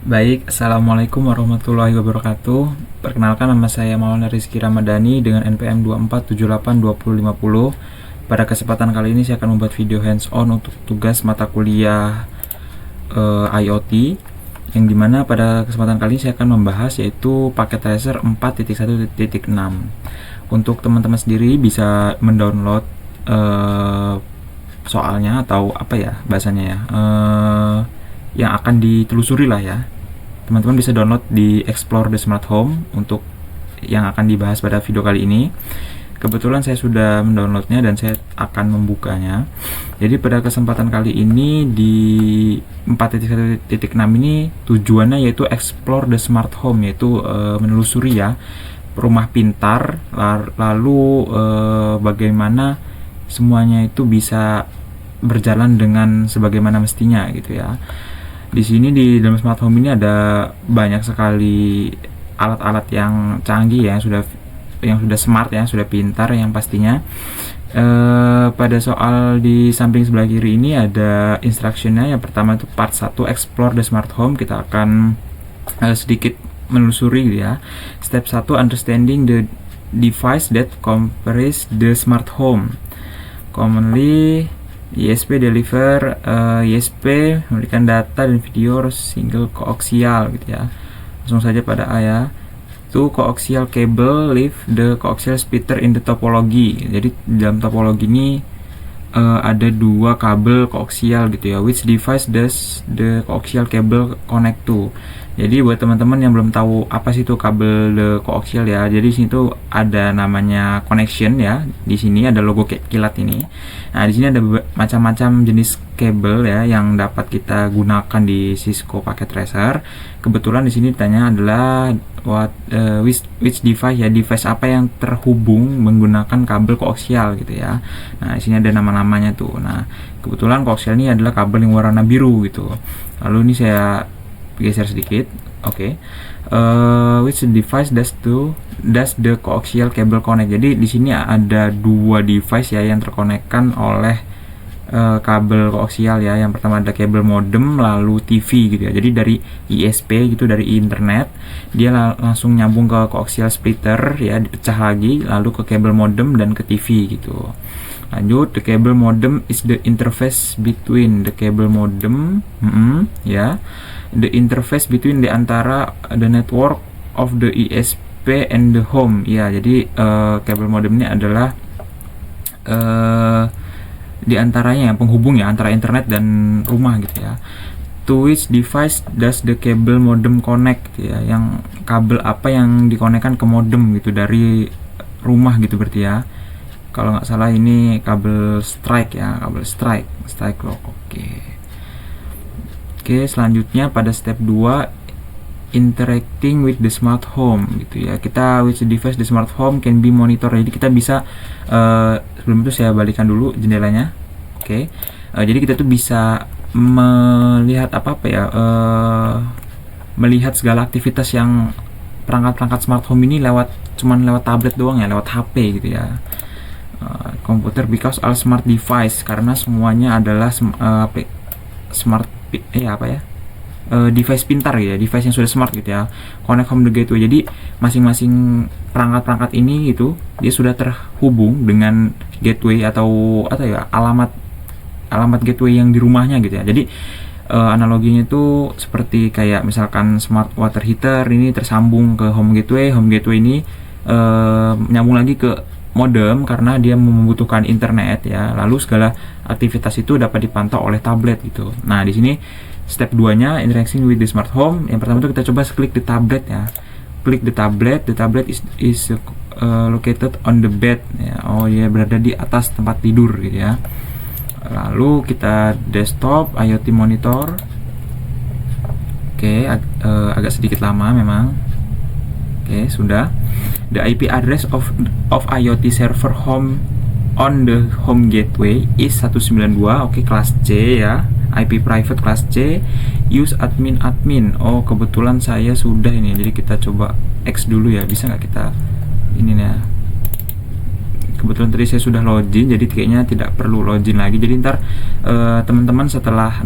Baik, Assalamualaikum warahmatullahi wabarakatuh. Perkenalkan, nama saya Maulana Rizky Ramadhani dengan NPM 24782050. Pada kesempatan kali ini saya akan membuat video hands-on untuk tugas mata kuliah IoT, yang dimana pada kesempatan kali ini saya akan membahas yaitu paket tracer 4.1.6. Untuk teman-teman sendiri bisa mendownload soalnya atau apa ya bahasanya ya, yang akan ditelusuri lah ya. Teman-teman bisa download di Explore the Smart Home untuk yang akan dibahas pada video kali ini. Kebetulan saya sudah mendownloadnya dan saya akan membukanya. Jadi pada kesempatan kali ini di 4.1.6 ini tujuannya yaitu Explore the Smart Home, yaitu menelusuri ya rumah pintar, lalu bagaimana semuanya itu bisa berjalan dengan sebagaimana mestinya gitu ya. Di sini di dalam smart home ini ada banyak sekali alat-alat yang canggih ya, yang sudah smart ya, sudah pintar yang pastinya. Pada soal di samping sebelah kiri ini ada instructionnya. Yang pertama itu part 1 explore the smart home. Kita akan sedikit menelusuri ya. Step 1 understanding the device that comprise the smart home. Commonly ISP deliver ISP memberikan data dan video single koaksial gitu ya. Langsung saja pada A ya. Two coaxial cable leave the coaxial splitter in the topology. Jadi dalam topologi ini ada dua kabel koaksial gitu ya. Which device does the coaxial cable connect to? Jadi buat teman-teman yang belum tahu apa sih itu kabel koaksial ya. Jadi di sini tuh ada namanya connection ya. Di sini ada logo kilat ini. Nah, di sini ada macam-macam jenis kabel ya yang dapat kita gunakan di Cisco Packet Tracer. Kebetulan di sini ditanya adalah which device ya, device apa yang terhubung menggunakan kabel koaksial gitu ya. Nah, di sini ada nama-namanya tuh. Nah, kebetulan koaksial ini adalah kabel yang warna biru gitu. Lalu ini saya geser sedikit. Oke. Which device does the coaxial cable connect? Jadi di sini ada dua device ya yang terkonekkan oleh kabel koaksial ya. Yang pertama ada kabel modem, lalu TV gitu ya. Jadi dari ISP gitu, dari internet dia langsung nyambung ke coaxial splitter ya, dipecah lagi lalu ke kabel modem dan ke TV gitu. Lanjut, the cable modem is the interface between the cable modem ya, the interface between the antara the network of the ISP and the home ya. Jadi kabel modem ini adalah di antaranya yang penghubung ya antara internet dan rumah gitu ya. To which device does the cable modem connect ya, yang kabel apa yang dikonekkan ke modem gitu dari rumah gitu berarti ya. Kalau nggak salah ini kabel strike ya, kabel strike lock. Oke, selanjutnya pada step 2 interacting with the smart home gitu ya. Kita which device the smart home can be monitor. Jadi kita bisa sebelum itu saya balikan dulu jendelanya. Oke. Jadi kita tuh bisa melihat apa ya, melihat segala aktivitas yang perangkat-perangkat smart home ini cuman lewat tablet doang ya, lewat HP gitu ya. Komputer because all smart device, karena semuanya adalah device pintar gitu ya, device yang sudah smart gitu ya. Connect home the gateway. Jadi masing-masing perangkat-perangkat ini gitu dia sudah terhubung dengan gateway atau ya alamat gateway yang di rumahnya gitu ya. Jadi analoginya itu seperti kayak misalkan smart water heater ini tersambung ke home gateway ini nyambung lagi ke modem karena dia membutuhkan internet ya. Lalu segala aktivitas itu dapat dipantau oleh tablet gitu. Nah, di sini step 2-nya interaction with the smart home. Yang pertama itu kita coba klik di tablet ya. Klik di tablet. The tablet is located on the bed ya. Oh, dia berada di atas tempat tidur gitu ya. Lalu kita desktop IoT monitor. Oke, agak sedikit lama memang. Oke, sudah. The IP address of IoT server home on the home gateway is 192. Oke, kelas C ya. IP private kelas C. Use admin. Oh, kebetulan saya sudah ini. Jadi kita coba X dulu ya. Bisa nggak kita ini ya? kebetulan tadi saya sudah login, jadi kayaknya tidak perlu login lagi. Jadi ntar teman-teman setelah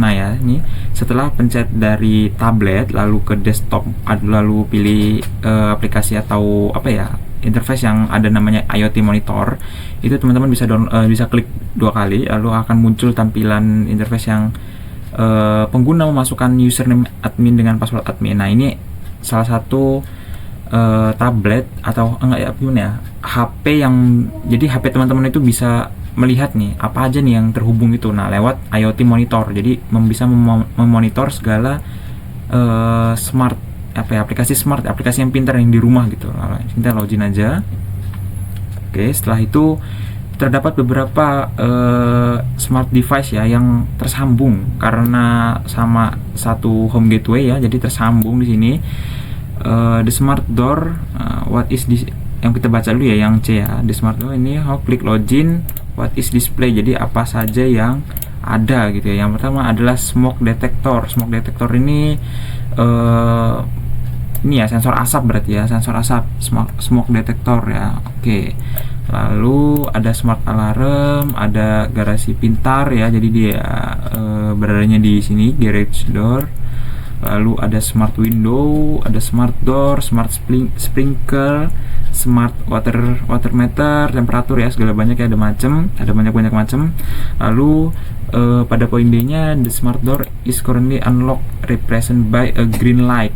setelah pencet dari tablet lalu ke desktop, lalu pilih aplikasi atau interface yang ada namanya IoT Monitor, itu teman-teman bisa klik 2 kali, lalu akan muncul tampilan interface yang pengguna memasukkan username admin dengan password admin. Nah, ini salah satu tablet atau HP yang jadi HP teman-teman itu bisa melihat nih apa aja nih yang terhubung itu. Nah, lewat IoT Monitor, jadi bisa memonitor segala aplikasi yang pintar yang di rumah gitu. Kita login aja. Oke, setelah itu terdapat beberapa smart device ya yang tersambung karena sama satu home gateway ya, jadi tersambung di sini. The smart door, what is this? Yang kita baca dulu ya, yang C ya. The smart door ini klik login, what is display? Jadi apa saja yang ada gitu ya. Yang pertama adalah smoke detector. Smoke detector ini ya sensor asap, berarti ya sensor asap, smoke detector ya. Oke. Lalu ada smart alarm, ada garasi pintar ya. Jadi dia beradanya di sini, garage door. Lalu ada smart window, ada smart door, smart sprinkler, smart water meter, temperatur ya, segala banyak ya, ada banyak macam. Lalu pada poin D-nya, the smart door is currently unlocked represented by a green light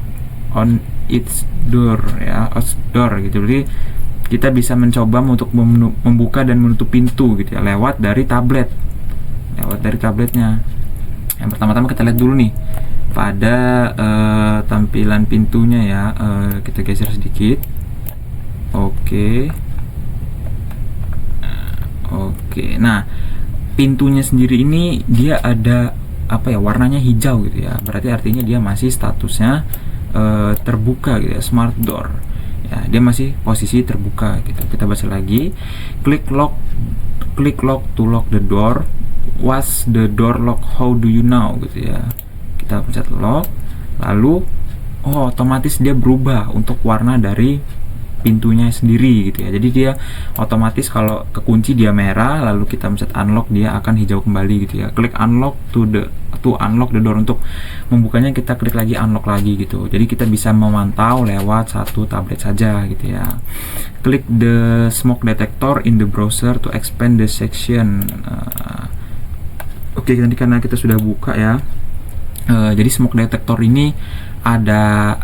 on its door ya, door gitu. Jadi kita bisa mencoba untuk membuka dan menutup pintu gitu ya lewat dari tabletnya. Yang pertama-tama kita lihat dulu nih pada tampilan pintunya ya. Kita geser sedikit. Oke. Nah, pintunya sendiri ini dia ada warnanya hijau gitu ya. Berarti artinya dia masih statusnya terbuka gitu ya, smart door. Ya, dia masih posisi terbuka gitu. Kita baca lagi. Click lock to lock the door. Was the door lock? How do you know gitu ya. Kita pencet lock, lalu otomatis dia berubah untuk warna dari pintunya sendiri gitu ya. Jadi dia otomatis kalau kekunci dia merah, lalu kita pencet unlock dia akan hijau kembali gitu ya. Klik unlock to unlock the door, untuk membukanya kita klik lagi unlock lagi gitu. Jadi kita bisa memantau lewat satu tablet saja gitu ya. Klik the smoke detector in the browser to expand the section. Oke, nanti karena kita sudah buka ya. Jadi smoke detector ini ada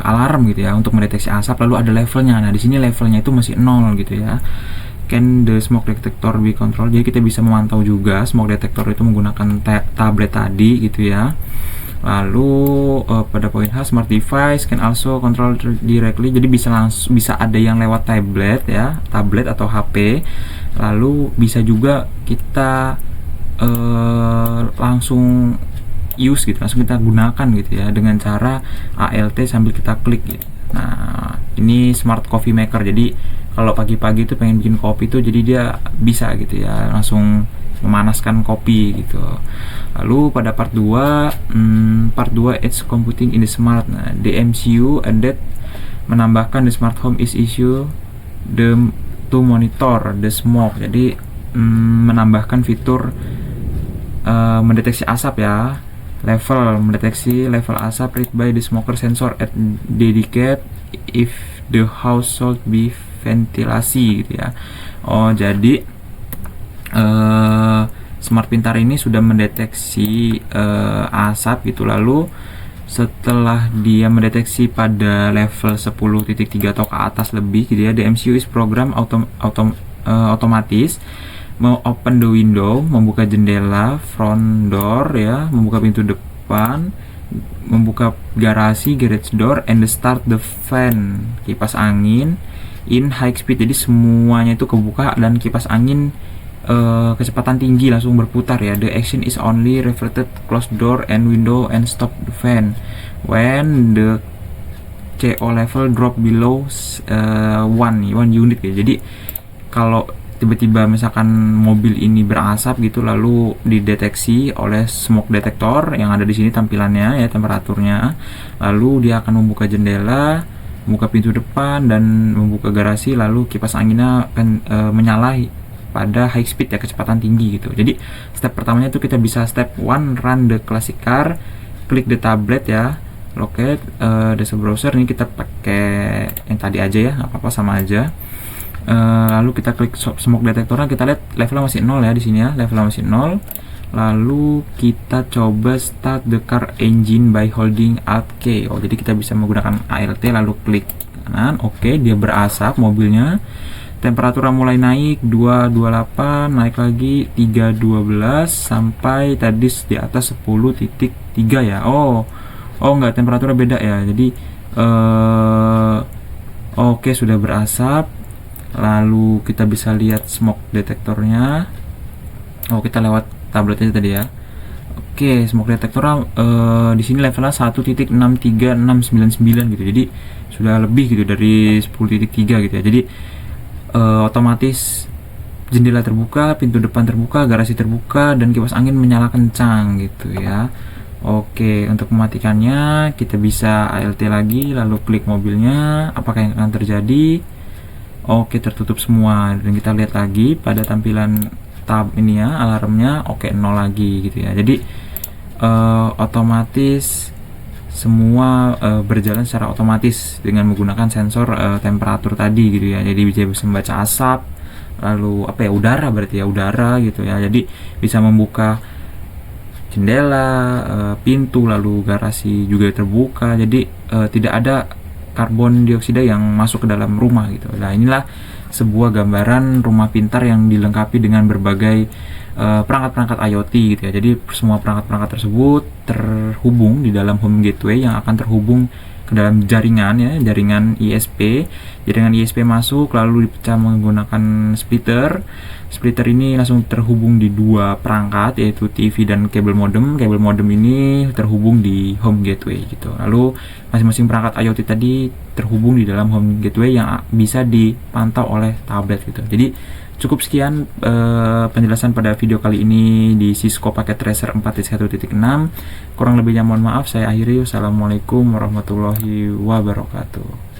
alarm gitu ya untuk mendeteksi asap, lalu ada levelnya. Nah, di sini levelnya itu masih 0 gitu ya. Can the smoke detector be controlled? Jadi kita bisa memantau juga smoke detector itu menggunakan tablet tadi gitu ya. Lalu pada poin H, smart device can also control directly. Jadi bisa ada yang lewat tablet ya, tablet atau HP. Lalu bisa juga kita langsung kita gunakan gitu ya dengan cara ALT sambil kita klik gitu. Nah, ini smart coffee maker. Jadi kalau pagi-pagi itu pengen bikin kopi tuh, jadi dia bisa gitu ya langsung memanaskan kopi gitu. Lalu pada part 2 edge computing in the smart. Nah, the MCU added menambahkan the smart home is issue to monitor the smoke. Jadi menambahkan fitur mendeteksi asap ya, mendeteksi level asap read by the smoker sensor at dedicate if the household be ventilasi gitu ya. Jadi smart pintar ini sudah mendeteksi asap gitu. Lalu setelah dia mendeteksi pada level 10.3 atau ke atas lebih gitu ya, the MCU is program otomatis mau open the window, membuka jendela, front door ya, membuka pintu depan, membuka garasi, garage door, and start the fan, kipas angin in high speed. Jadi semuanya itu kebuka dan kipas angin kecepatan tinggi langsung berputar ya. The action is only reverted close door and window and stop the fan when the CO level drop below 1 unit ya. Jadi kalau tiba-tiba misalkan mobil ini berasap gitu, lalu dideteksi oleh smoke detector yang ada di sini tampilannya ya, temperaturnya, lalu dia akan membuka jendela, membuka pintu depan dan membuka garasi, lalu kipas anginnya akan menyala pada high speed ya, kecepatan tinggi gitu. Jadi step pertamanya itu kita bisa step 1, run the classic car, klik the tablet ya, locate the browser. Ini kita pakai yang tadi aja ya, nggak apa-apa, sama aja. Lalu kita klik smoke detectornya, kita lihat levelnya masih 0 ya di sini ya, levelnya masih 0. Lalu kita coba start the car engine by holding Alt K. Oh, jadi kita bisa menggunakan ALT lalu klik kanan. Oke, dia berasap mobilnya. Temperaturnya mulai naik 228, naik lagi 312 sampai tadi di atas 10.3 ya. Oh enggak, temperaturnya beda ya. Jadi oke, sudah berasap. Lalu kita bisa lihat smoke detektornya. Oh, kita lewat tablet aja tadi ya. Oke, smoke detektornya di sini levelnya 1.63699 gitu. Jadi sudah lebih gitu dari 10.3 gitu ya. Jadi otomatis jendela terbuka, pintu depan terbuka, garasi terbuka, dan kipas angin menyala kencang gitu ya. Oke, untuk mematikannya kita bisa ALT lagi, lalu klik mobilnya. Apakah yang akan terjadi? Oke, tertutup semua, dan kita lihat lagi pada tampilan tab ini ya, alarmnya oke 0 lagi gitu ya. Jadi otomatis semua berjalan secara otomatis dengan menggunakan sensor temperatur tadi gitu ya. Jadi bisa membaca asap, lalu apa ya, udara, berarti ya udara gitu ya. Jadi bisa membuka jendela, pintu, lalu garasi juga terbuka. Jadi tidak ada karbon dioksida yang masuk ke dalam rumah gitu. Nah, inilah sebuah gambaran rumah pintar yang dilengkapi dengan berbagai perangkat-perangkat IoT gitu ya. Jadi semua perangkat-perangkat tersebut terhubung di dalam home gateway yang akan terhubung ke dalam jaringan ya, jaringan ISP. Jaringan ISP masuk lalu dipecah menggunakan splitter. Splitter ini langsung terhubung di dua perangkat, yaitu TV dan kabel modem. Kabel modem ini terhubung di home gateway gitu. Lalu masing-masing perangkat IoT tadi terhubung di dalam home gateway yang bisa dipantau oleh tablet gitu. Jadi cukup sekian penjelasan pada video kali ini di Cisco Packet Tracer 4.1.6. Kurang lebihnya mohon maaf, saya akhiri. Wassalamualaikum warahmatullahi wabarakatuh.